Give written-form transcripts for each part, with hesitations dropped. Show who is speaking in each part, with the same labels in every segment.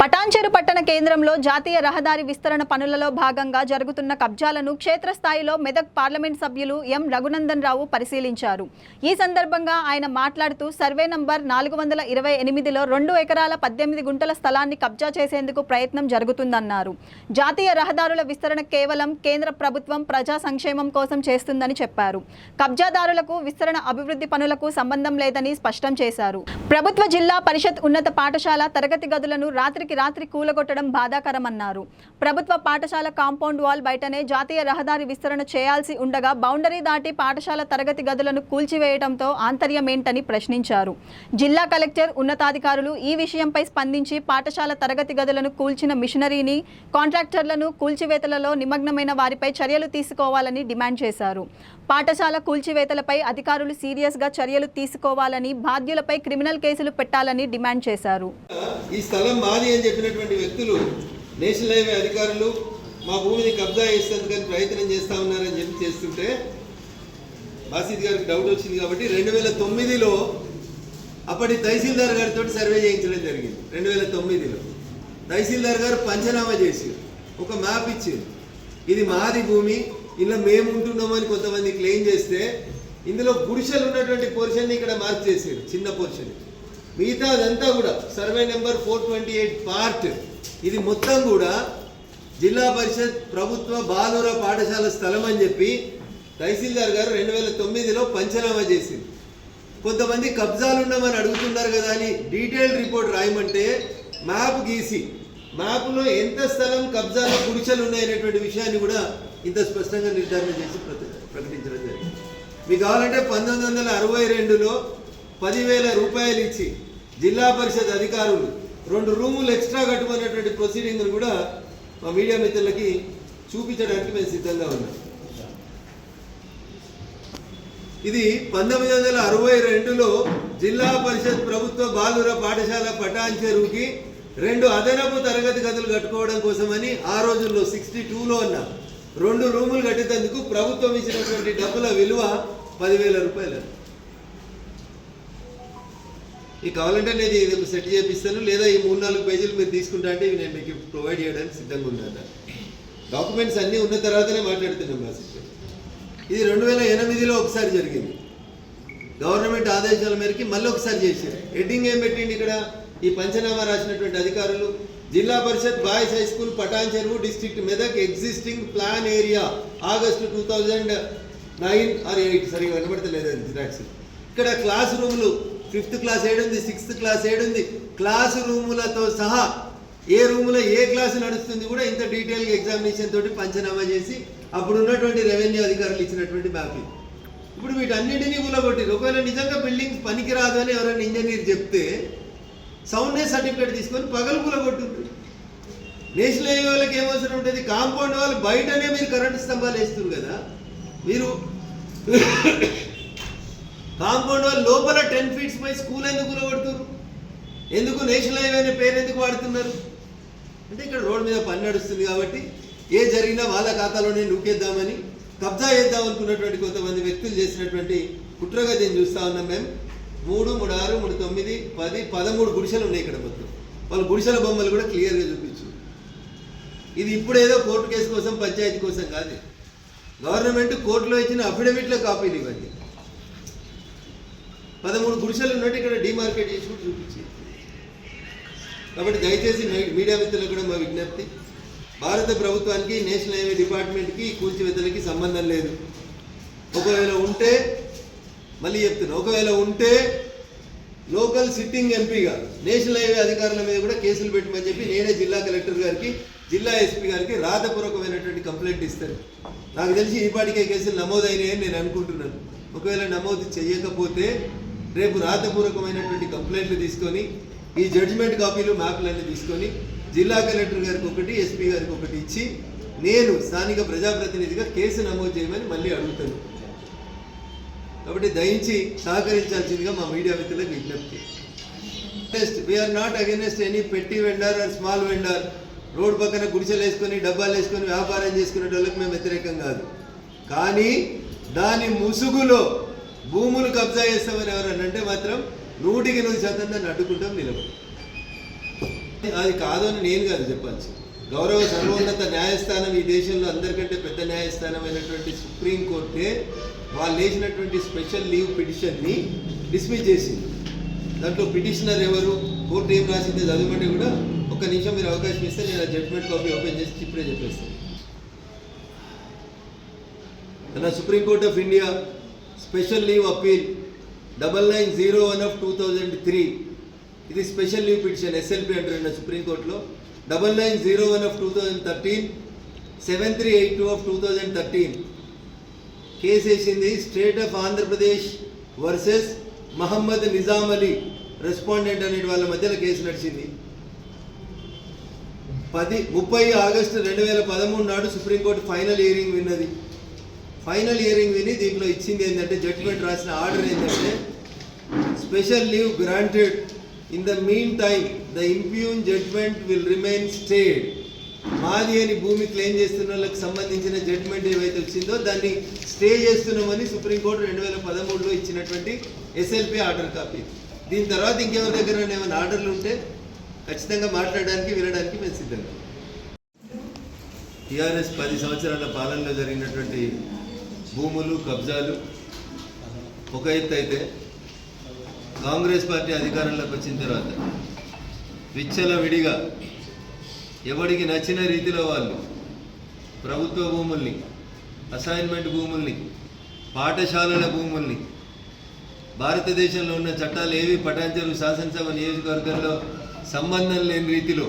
Speaker 1: పటాన్చెరు పట్టణ కేంద్రంలో జాతీయ రహదారి విస్తరణ పనులలో భాగంగా జరుగుతున్న కబ్జాలను క్షేత్రస్థాయిలో మెదక్ పార్లమెంట్ సభ్యులు ఎం రఘునందన్ రావు పరిశీలించారు. ఈ సందర్భంగా ఆయన మాట్లాడుతూ సర్వే నంబర్ 428లో 2 ఎకరాల 18 గుంటల స్థలాన్ని కబ్జా చేసేందుకు ప్రయత్నం జరుగుతుందన్నారు. జాతీయ రహదారుల విస్తరణ కేవలం కేంద్ర ప్రభుత్వం ప్రజా సంక్షేమం కోసం చేస్తుందని చెప్పారు. కబ్జాదారులకు విస్తరణ అభివృద్ధి పనులకు సంబంధం లేదని స్పష్టం చేశారు. ప్రభుత్వ జిల్లా పరిషత్ ఉన్నత పాఠశాల తరగతి గదులను రాత్రి కూలగొట్టడం బాధాకరమన్నారు. ప్రభుత్వ పాఠశాల కాంపౌండ్ వాల్ బయటనే జాతీయ రహదారి విస్తరణ చేయాల్సి ఉండగా బౌండరీ దాటి పాఠశాల తరగతి గదులను కూల్చివేయడంతో ఆంతర్యమేంటని ప్రశ్నించారు. జిల్లా కలెక్టర్ ఉన్నతాధికారులు ఈ విషయంపై స్పందించి పాఠశాల తరగతి గదులను కూల్చిన మిషనరీని కాంట్రాక్టర్లను కూల్చివేతలలో నిమగ్నమైన వారిపై చర్యలు తీసుకోవాలని డిమాండ్ చేశారు. పాఠశాల కూల్చివేతలపై అధికారులు సీరియస్గా చర్యలు తీసుకోవాలని, బాధ్యులపై క్రిమినల్ కేసులు పెట్టాలని డిమాండ్ చేశారు.
Speaker 2: ఈ స్థలం మాది అని చెప్పినటువంటి వ్యక్తులు నేషనల్ హైవే అధికారులు మా భూమిని కబ్జా చేసేందుకని ప్రయత్నం చేస్తా ఉన్నారని చెప్పి చేస్తుంటే బాసిద్ గారికి డౌట్ వచ్చింది కాబట్టి 2009లో అప్పటి తహసీల్దార్ గారితో సర్వే చేయించడం జరిగింది. 2009లో తహసీల్దార్ గారు పంచనామా చేసి ఒక మ్యాప్ ఇచ్చారు. ఇది మాది భూమి, ఇలా మేము ఉంటున్నామని కొంతమంది క్లెయిమ్ చేస్తే ఇందులో గుడిసెలు ఉన్నటువంటి పోర్షన్ని ఇక్కడ మార్క్ చేశారు, చిన్న పోర్షన్. మిగతా అదంతా కూడా సర్వే నెంబర్ 428 పార్ట్ ఇది మొత్తం కూడా జిల్లా పరిషత్ ప్రభుత్వ బాలుర పాఠశాల స్థలం అని చెప్పి తహసీల్దార్ గారు 2009లో పంచనామా చేసింది. కొంతమంది కబ్జాలు ఉన్నామని అడుగుతున్నారు కదా అని డీటెయిల్ రిపోర్ట్ రాయమంటే మ్యాప్ గీసి మ్యాప్లో ఎంత స్థలం కబ్జాలో గుడిసెలు ఉన్నాయనేటువంటి విషయాన్ని కూడా ఇంత స్పష్టంగా నిర్ధారణ చేసి ప్రకటించడం జరిగింది. మీకు కావాలంటే 1962లో 10,000 రూపాయలు ఇచ్చి జిల్లా పరిషత్ అధికారులు 2 రూములు ఎక్స్ట్రా కట్టుకునేటువంటి ప్రొసీడింగ్ను కూడా మా మీడియా మిత్రులకి చూపించడానికి మేము సిద్ధంగా ఉన్నాం. ఇది 1962లో జిల్లా పరిషత్ ప్రభుత్వ బాలుర పాఠశాల పటాన్చెరువుకి 2 అదనపు తరగతి గదులు కట్టుకోవడం కోసమని ఆ రోజుల్లో 62లో ఉన్న 2 రూములు కట్టేందుకు ప్రభుత్వం ఇచ్చినటువంటి డబ్బుల విలువ 10,000 రూపాయలు. ఈ కావాలంటే నేను ఇది సెట్ చేపిస్తాను, లేదా ఈ 3-4 పేజీలు మీరు తీసుకుంటా అంటే ఇవి నేను మీకు ప్రొవైడ్ చేయడానికి సిద్ధంగా ఉన్నాను. డాక్యుమెంట్స్ అన్నీ ఉన్న తర్వాతనే మాట్లాడుతున్నాం. ఇది 2008లో ఒకసారి జరిగింది. గవర్నమెంట్ ఆదేశాల మేరకు మళ్ళీ ఒకసారి చేశారు. హెడ్డింగ్ ఏం పెట్టిండి ఇక్కడ ఈ పంచనామా రాసినటువంటి అధికారులు, Zilla Parishad boys high school Patancheru district Medak existing plan area August 2009 or 8 సరిగా కనబడతలేదు జిరాక్స్. ఇక్కడ క్లాస్ రూములు 5th క్లాస్ 7 ఉంది, 6th క్లాస్ 7 ఉంది. క్లాసు రూములతో సహా ఏ రూములో ఏ క్లాసు నడుస్తుంది కూడా ఇంత డీటెయిల్గా ఎగ్జామినేషన్ తోటి పంచనామా చేసి అప్పుడు ఉన్నటువంటి రెవెన్యూ అధికారులు ఇచ్చినటువంటి మ్యాపింగ్. ఇప్పుడు వీటన్నింటినీ కూలగొట్టిరు. ఒకవేళ నిజంగా బిల్డింగ్ పనికిరాదు అని ఎవరైనా ఇంజనీర్ చెప్తే సౌండ్నెస్ సర్టిఫికేట్ తీసుకొని పగలు కూలగొట్టుంటారు. నేషనల్ హైవే వాళ్ళకి ఏమవసరం ఉంటుంది? కాంపౌండ్ వాళ్ళు బయటనే మీరు కరెంటు స్తంభాలు వేస్తున్నారు కదా, మీరు కాంపౌండ్ వాళ్ళు లోపల 10 feet పై స్కూల్ ఎందుకు కూలగొడుతున్నారు? ఎందుకు నేషనల్ హైవే అనే పేరు ఎందుకు వాడుతున్నారు? అంటే ఇక్కడ రోడ్డు మీద పని నడుస్తుంది కాబట్టి ఏ జరిగినా వాళ్ళ ఖాతాలోనే నూకేద్దామని కబ్జా చేద్దాం అనుకున్నటువంటి కొంతమంది వ్యక్తులు చేసినటువంటి కుట్రగా దీన్ని చూస్తూ ఉన్నాం. మేము 3, 3, 6, 3, 9, 10, 13 గుడిసెలు ఉన్నాయి ఇక్కడ మొత్తం. వాళ్ళు గుడిసెల బొమ్మలు కూడా క్లియర్గా చూపించు. ఇది ఇప్పుడు ఏదో కోర్టు కేసు కోసం పంచాయతీ కోసం కాదు, గవర్నమెంట్ కోర్టులో ఇచ్చిన అఫిడవిట్ల కాపీలు ఇవ్వండి. 13 గుడిసెలు ఉన్నట్టు ఇక్కడ డిమార్కెట్ చేసి కూడా చూపించి. కాబట్టి దయచేసి మీడియా మిత్రులకు కూడా మా విజ్ఞప్తి, భారత ప్రభుత్వానికి నేషనల్ హైవే డిపార్ట్మెంట్కి కూల్చివేతలకి సంబంధం లేదు. ఒకవేళ ఉంటే మళ్ళీ చెప్తున్నా, ఒకవేళ ఉంటే లోకల్ సిట్టింగ్ ఎంపీగా నేషనల్ హైవే అధికారుల మీద కూడా కేసులు పెట్టమని చెప్పి నేనే జిల్లా కలెక్టర్ గారికి, జిల్లా ఎస్పీ గారికి రాతపూర్వకమైనటువంటి కంప్లైంట్ ఇస్తాను. నాకు తెలిసి ఈపాటికే కేసులు నమోదైనాయని నేను అనుకుంటున్నాను. ఒకవేళ నమోదు చేయకపోతే రేపు రాతపూర్వకమైనటువంటి కంప్లైంట్లు తీసుకొని ఈ జడ్జిమెంట్ కాపీలు మ్యాప్లన్నీ తీసుకొని జిల్లా కలెక్టర్ గారికి ఒకటి, ఎస్పీ గారికి ఒకటి ఇచ్చి నేను స్థానిక ప్రజాప్రతినిధిగా కేసు నమోదు చేయమని మళ్ళీ అడుగుతాను. కాబట్టి దయించి సహకరించాల్సిందిగా మా మీడియా మిత్రులకు విజ్ఞప్తి. We are not against any petty vendor or small vendor. Road పక్కన గుడిసెలు వేసుకొని డబ్బాలు వేసుకొని వ్యాపారం చేసుకునే వాళ్ళకి మేము వ్యతిరేకం కాదు. కానీ దాని ముసుగులో భూములు కబ్జా చేస్తామని ఎవరన్నా అంటే మాత్రం 100% దాన్ని అడ్డుకుంటాం, నిలబడి. అది కాదు అని నేను కాదు చెప్పాల్సి. గౌరవ సర్వోన్నత న్యాయస్థానం, ఈ దేశంలో అందరికంటే పెద్ద న్యాయస్థానం అయినటువంటి సుప్రీంకోర్టే వాళ్ళు వేసినటువంటి స్పెషల్ లీవ్ పిటిషన్ని డిస్మిస్ చేసింది. దాంట్లో పిటిషనర్ ఎవరు, కోర్టు ఏం రాసిందో చదవమంటే కూడా ఒక్క నిమిషం మీరు అవకాశం ఇస్తే నేను ఆ జడ్జ్మెంట్ కాపీ ఓపెన్ చేసి ఇప్పుడే చెప్పేస్తాను. నా Supreme Court of India special leave appeal 9901/2003, ఇది స్పెషల్ లీవ్ పిటిషన్ SLP అంటారు నా సుప్రీంకోర్టులో. 9901/2013, 7382/2013 కేసు వేసింది. State of Andhra Pradesh versus Mohammed Nizam Ali respondent అనే వాళ్ళ మధ్యలో కేసు నడిచింది. 30 ఆగస్టు 2013 నాడు సుప్రీంకోర్టు ఫైనల్ హియరింగ్ విన్నది. ఫైనల్ హియరింగ్ విని దీంట్లో ఇచ్చింది ఏంటంటే, జడ్జిమెంట్ రాసిన ఆర్డర్ ఏంటంటే, special leave granted in the mean time the impugned judgement will remain stayed. మాది అని భూమి క్లెయిమ్ చేస్తున్న వాళ్ళకి సంబంధించిన జడ్జ్మెంట్ ఏవైతే వచ్చిందో దాన్ని స్టే చేస్తున్నామని సుప్రీంకోర్టు 2013లో ఇచ్చినటువంటి SLP ఆర్డర్ కాపీ. దీని తర్వాత ఇంకెవరి దగ్గర ఏమైనా ఆర్డర్లు ఉంటే ఖచ్చితంగా మాట్లాడడానికి వినడానికి మేము సిద్ధంగా. TRS 10 సంవత్సరాల పాలనలో జరిగినటువంటి భూములు కబ్జాలు ఒక ఎత్తు అయితే, కాంగ్రెస్ పార్టీ అధికారంలోకి వచ్చిన తర్వాత విచ్చలవిడిగా ఎవరికి నచ్చిన రీతిలో వాళ్ళు ప్రభుత్వ భూముల్ని, అసైన్మెంట్ భూముల్ని, పాఠశాలల భూముల్ని, భారతదేశంలో ఉన్న చట్టాలు ఏవి పటాన్చెరు శాసనసభ నియోజకవర్గంలో సంబంధం లేని రీతిలో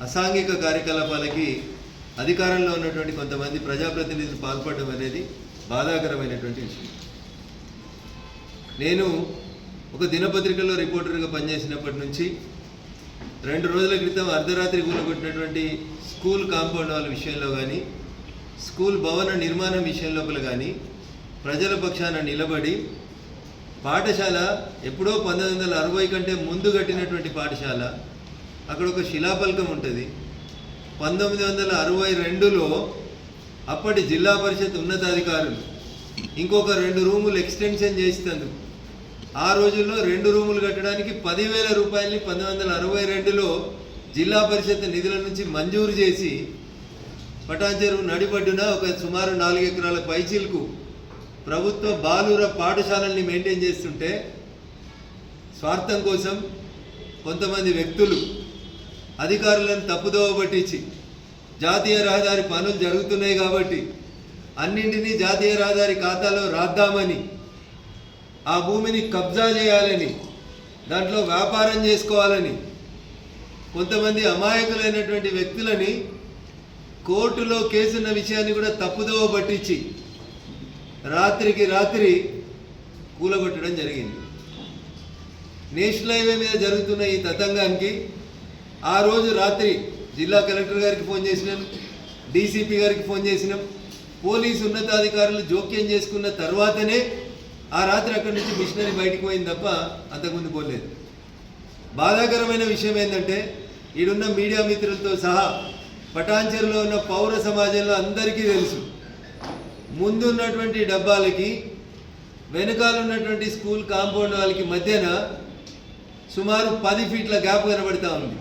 Speaker 2: అసాంఘిక కార్యకలాపాలకి అధికారంలో ఉన్నటువంటి కొంతమంది ప్రజాప్రతినిధులు పాల్పడడం అనేది బాధాకరమైనటువంటి విషయం. నేను ఒక దినపత్రికలో రిపోర్టర్గా పనిచేసినప్పటి నుంచి 2 రోజుల క్రితం అర్ధరాత్రి కూలగొట్టినటువంటి స్కూల్ కాంపౌండ్ వాళ్ళ విషయంలో కానీ, స్కూల్ భవన నిర్మాణం విషయం లోపల కానీ ప్రజల పక్షాన నిలబడి, పాఠశాల ఎప్పుడో 1960 కంటే ముందు కట్టినటువంటి పాఠశాల, అక్కడ ఒక శిలాఫలకం ఉంటుంది. 1962లో అప్పటి జిల్లా పరిషత్ ఉన్నతాధికారులు ఇంకొక 2 రూములు ఎక్స్టెన్షన్ చేసినందుకు, ఆ రోజుల్లో 2 రూములు కట్టడానికి 10,000 రూపాయలని 1962లో జిల్లా పరిషత్ నిధుల నుంచి మంజూరు చేసి పటాన్చెరు నడిబడ్డున ఒక సుమారు 4 ఎకరాల పైచీలకు ప్రభుత్వ బాలుర పాఠశాలల్ని మెయింటైన్ చేస్తుంటే, స్వార్థం కోసం కొంతమంది వ్యక్తులు అధికారులను తప్పుదోవ పట్టించి, జాతీయ రహదారి పనులు జరుగుతున్నాయి కాబట్టి అన్నింటినీ జాతీయ రహదారి ఖాతాలో రాద్దామని, ఆ భూమిని కబ్జా చేయాలని, దాంట్లో వ్యాపారం చేసుకోవాలని కొంతమంది అమాయకులైనటువంటి వ్యక్తులని కోర్టులో కేసున్న విషయాన్ని కూడా తప్పుదోవ పట్టించి రాత్రికి రాత్రి కూలగొట్టడం జరిగింది. నేషనల్ హైవే మీద జరుగుతున్న ఈ తతంగానికి ఆ రోజు రాత్రి జిల్లా కలెక్టర్ గారికి ఫోన్ చేసినాం, DCP గారికి ఫోన్ చేసినాం. పోలీసు ఉన్నతాధికారులు జోక్యం చేసుకున్న తర్వాతనే ఆ రాత్రి అక్కడి నుంచి మిషనరీ బయటకు పోయింది తప్ప అంతకుముందు పోలేదు. బాధాకరమైన విషయం ఏంటంటే, ఈడున్న మీడియా మిత్రులతో సహా పటాన్చెరులో ఉన్న పౌర సమాజంలో అందరికీ తెలుసు, ముందున్నటువంటి డబ్బాలకి వెనకాల ఉన్నటువంటి స్కూల్ కాంపౌండ్ వాళ్ళకి మధ్యన సుమారు 10 ఫీట్ల గ్యాప్ కనబడతా ఉంది.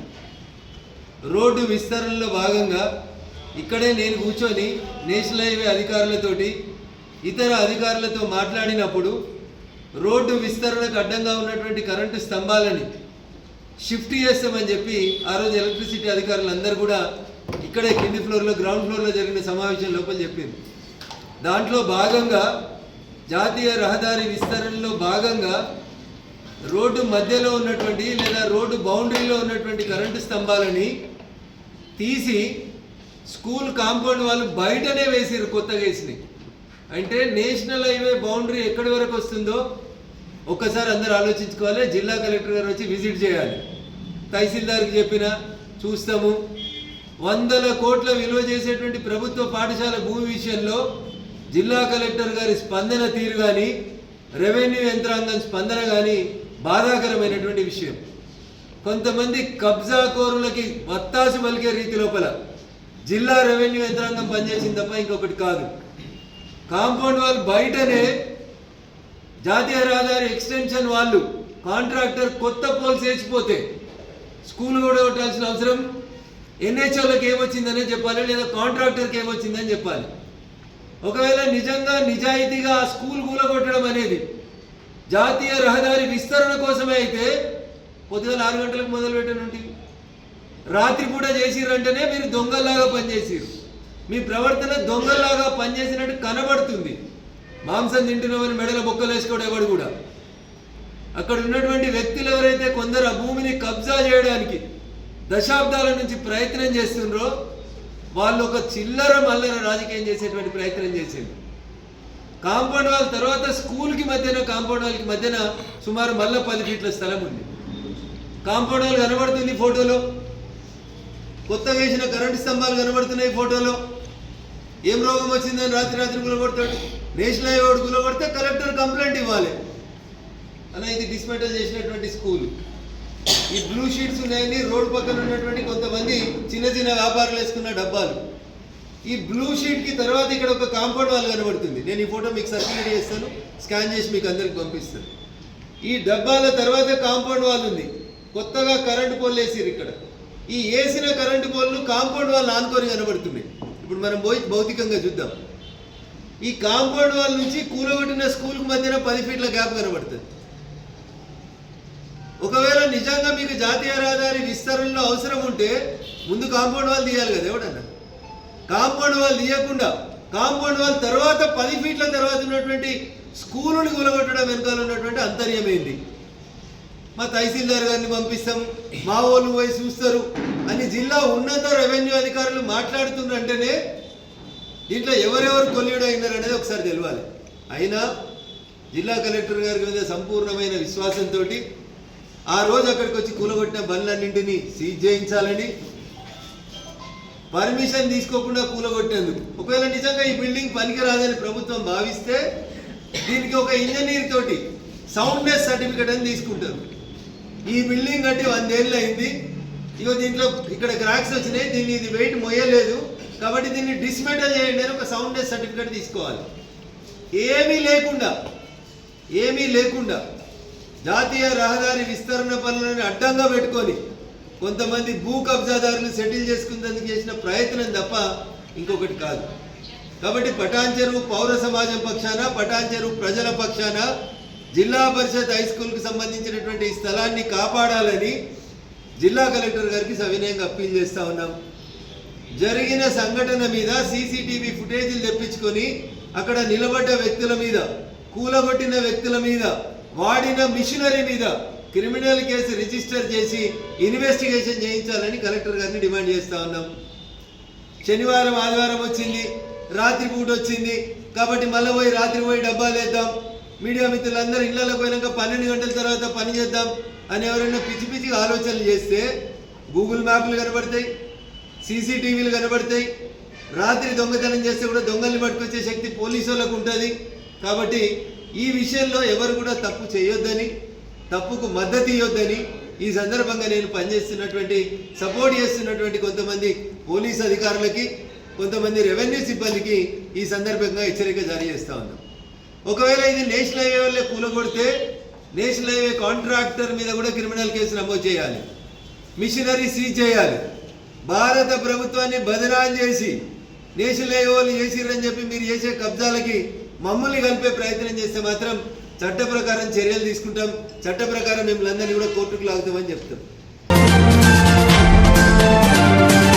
Speaker 2: రోడ్డు విస్తరణలో భాగంగా ఇక్కడే నేను కూర్చొని నేషనల్ హైవే అధికారులతోటి, ఇతర అధికారులతో మాట్లాడినప్పుడు రోడ్డు విస్తరణకు అడ్డంగా ఉన్నటువంటి కరెంటు స్తంభాలని షిఫ్ట్ చేస్తామని చెప్పి ఆ రోజు ఎలక్ట్రిసిటీ అధికారులందరూ కూడా ఇక్కడే కింది ఫ్లోర్లో, గ్రౌండ్ ఫ్లోర్లో జరిగిన సమావేశం లోపల చెప్పింది. దాంట్లో భాగంగా జాతీయ రహదారి విస్తరణలో భాగంగా రోడ్డు మధ్యలో ఉన్నటువంటి లేదా రోడ్డు బౌండరీలో ఉన్నటువంటి కరెంటు స్తంభాలని తీసి స్కూల్ కాంపౌండ్ వాళ్ళు బయటనే వేసిరు, కొత్తగా వేసినాయి. అంటే నేషనల్ హైవే బౌండరీ ఎక్కడి వరకు వస్తుందో ఒక్కసారి అందరూ ఆలోచించుకోవాలి. జిల్లా కలెక్టర్ గారు వచ్చి విజిట్ చేయాలి. తహసీల్దార్కి చెప్పినా చూస్తాము. 100 కోట్ల విలువ చేసేటువంటి ప్రభుత్వ పాఠశాల భూమి విషయంలో జిల్లా కలెక్టర్ గారి స్పందన తీరు కానీ, రెవెన్యూ యంత్రాంగం స్పందన కానీ బాధాకరమైనటువంటి విషయం. కొంతమంది కబ్జా కోరులకి వత్తాసు పలికే రీతి లోపల జిల్లా రెవెన్యూ యంత్రాంగం పనిచేసింది తప్ప ఇంకొకటి కాదు. కాంపౌండ్ వాళ్ళు బయటనే జాతీయ రహదారి ఎక్స్టెన్షన్ వాళ్ళు కాంట్రాక్టర్ కొత్త పోల్స్ వేసిపోతే స్కూల్ కూడా కొట్టాల్సిన అవసరం ఎన్హెచ్ఓలకు ఏమొచ్చిందనే చెప్పాలి, లేదా కాంట్రాక్టర్కి ఏమొచ్చిందని చెప్పాలి. ఒకవేళ నిజంగా నిజాయితీగా ఆ స్కూల్ కూలగొట్టడం అనేది జాతీయ రహదారి విస్తరణ కోసమే అయితే పొద్దుగల 6 గంటలకు మొదలుపెట్టనుండి రాత్రిపూట చేసిరంటేనే మీరు దొంగల్లాగా పనిచేసిరు. మీ ప్రవర్తన దొంగల్లాగా పనిచేసినట్టు కనబడుతుంది. మాంసం తింటున్నామని మెడల బొక్కలు వేసుకోవడం ఎవడు కూడా. అక్కడ ఉన్నటువంటి వ్యక్తులు ఎవరైతే కొందరు ఆ భూమిని కబ్జా చేయడానికి దశాబ్దాల నుంచి ప్రయత్నం చేస్తుండ్రో వాళ్ళు ఒక చిల్లర మల్లర రాజకీయం చేసేటువంటి ప్రయత్నం చేసింది. కాంపౌండ్ వాల్ తర్వాత స్కూల్కి మధ్యన కాంపౌండ్ వాల్కి మధ్యన సుమారు మళ్ళీ 10 ఫీట్ల స్థలం ఉంది. కాంపౌండ్ వాల్ కనబడుతుంది ఫోటోలో, కొత్తగా వేసిన కరెంటు స్తంభాలు కనబడుతున్నాయి ఫోటోలో. ఏం రోగం వచ్చిందని రాత్రి గులగొడతాడు. నేషనల్ హైవే గులగొడితే కలెక్టర్ కంప్లైంట్ ఇవ్వాలి అన్న, ఇది డిస్మెంటల్ చేసినటువంటి స్కూల్. ఈ బ్లూ షీట్స్ ఉన్నాయని రోడ్డు పక్కన ఉన్నటువంటి కొంతమంది చిన్న చిన్న వ్యాపారులు వేసుకున్న డబ్బాలు. ఈ బ్లూ షీట్కి తర్వాత ఇక్కడ ఒక కాంపౌండ్ వాల్ కనబడుతుంది. నేను ఈ ఫోటో మీకు సర్క్యులేట్ చేస్తాను, స్కాన్ చేసి మీకు అందరికి పంపిస్తాను. ఈ డబ్బాల తర్వాత కాంపౌండ్ వాల్ ఉంది. కొత్తగా కరెంటు పోల్ వేసిరు ఇక్కడ. ఈ వేసిన కరెంటు పోల్లు కాంపౌండ్ వాల్ ఆనుకొని కనబడుతున్నాయి. ఇప్పుడు మనం పోయి భౌతికంగా చూద్దాం. ఈ కాంపౌండ్ వాల్ నుంచి కూలగొట్టిన స్కూల్కి మధ్యన 10 ఫీట్ల గ్యాప్ కనబడుతుంది. ఒకవేళ నిజంగా మీకు జాతీయ రహదారి విస్తరణలో అవసరం ఉంటే ముందు కాంపౌండ్ వాల్ తీయాలి కదా ఎవడన్నా. కాంపౌండ్ వాల్ తీయకుండా కాంపౌండ్ వాల్ తర్వాత 10 ఫీట్ల తర్వాత ఉన్నటువంటి స్కూలుని కూలగొట్టడం వెనకాల ఉన్నటువంటి అంతర్యమేంది? మా తహసీల్దార్ గారిని పంపిస్తాం, మా వాళ్ళు పోయి చూస్తారు అని జిల్లా ఉన్నత రెవెన్యూ అధికారులు మాట్లాడుతున్నారంటేనే దీంట్లో ఎవరెవరు కొల్లీడు అయినారు అనేది ఒకసారి తెలియాలి. అయినా జిల్లా కలెక్టర్ గారి మీద సంపూర్ణమైన విశ్వాసంతో ఆ రోజు అక్కడికి వచ్చి కూలగొట్టిన బండ్లన్నింటినీ సీజ్ చేయించాలని, పర్మిషన్ తీసుకోకుండా కూలగొట్టేందుకు. ఒకవేళ నిజంగా ఈ బిల్డింగ్ పనికిరాదని ప్రభుత్వం భావిస్తే దీనికి ఒక ఇంజనీర్ తోటి సౌండ్నెస్ సర్టిఫికేట్ అని తీసుకుంటారు. ఈ బిల్డింగ్ కట్టి 100 ఏళ్ళు అయింది, ఇగో దీంట్లో ఇక్కడ క్రాక్స్ వచ్చినాయి, దీన్ని ఇది వెయిట్ మొయ్యలేదు కాబట్టి దీన్ని డిస్మెంటల్ చేయండి అని ఒక సౌండ్నెస్ సర్టిఫికేట్ తీసుకోవాలి. ఏమీ లేకుండా జాతీయ రహదారి విస్తరణ పనులను అడ్డంగా పెట్టుకొని కొంతమంది భూ కబ్జాదారులు సెటిల్ చేసుకునేందుకు చేసిన ప్రయత్నం తప్ప ఇంకొకటి కాదు. కాబట్టి పటాన్ చెరువు పౌర సమాజం పక్షాన, పటాన్ చెరువు ప్రజల పక్షాన జిల్లా పరిషత్ హై స్కూల్కి సంబంధించినటువంటి ఈ స్థలాన్ని కాపాడాలని జిల్లా కలెక్టర్ గారికి సవినయంగా అప్పీల్ చేస్తూ ఉన్నాం. జరిగిన సంఘటన మీద సీసీటీవీ ఫుటేజీలు తెప్పించుకొని అక్కడ నిలబడ్డ వ్యక్తుల మీద, కూలగొట్టిన వ్యక్తుల మీద, వాడిన మిషనరీ మీద క్రిమినల్ కేసు రిజిస్టర్ చేసి ఇన్వెస్టిగేషన్ చేయించాలని కలెక్టర్ గారిని డిమాండ్ చేస్తూ ఉన్నాం. శనివారం ఆదివారం వచ్చింది, రాత్రిపూట వచ్చింది కాబట్టి మళ్ళీ రాత్రి పోయి డబ్బాలు వేద్దాం, మీడియా మిత్రులందరూ ఇళ్లలో పోయినాక 12 గంటల తర్వాత పని చేద్దాం అని ఎవరైనా పిచ్చి ఆలోచనలు చేస్తే గూగుల్ మ్యాప్లు కనబడతాయి, సీసీటీవీలు కనబడతాయి. రాత్రి దొంగతనం చేస్తే కూడా దొంగల్ని పట్టుకొచ్చే శక్తి పోలీసు వాళ్ళకు ఉంటుంది. కాబట్టి ఈ విషయంలో ఎవరు కూడా తప్పు చేయొద్దని, తప్పుకు మద్దతు ఇవ్వద్దని ఈ సందర్భంగా నేను పనిచేస్తున్నటువంటి, సపోర్ట్ చేస్తున్నటువంటి కొంతమంది పోలీస్ అధికారులకి, కొంతమంది రెవెన్యూ సిబ్బందికి ఈ సందర్భంగా హెచ్చరిక జారీ చేస్తూ ఉన్నాం. ఒకవేళ ఇది నేషనల్ హైవే వల్లే కూలగొడితే నేషనల్ హైవే కాంట్రాక్టర్ మీద కూడా క్రిమినల్ కేసు నమోదు చేయాలి, మిషనరీ సీజ్ చేయాలి. భారత ప్రభుత్వాన్ని బదనాం చేసి నేషనల్ హైవే వాళ్ళు చేసిరని చెప్పి మీరు చేసే కబ్జాలకి మమ్మల్ని కలిపే ప్రయత్నం చేస్తే మాత్రం చట్ట ప్రకారం చర్యలు తీసుకుంటాం, చట్ట ప్రకారం మిమ్మల్ని అందరినీ కూడా కోర్టుకు లాగుతామని చెప్తాం.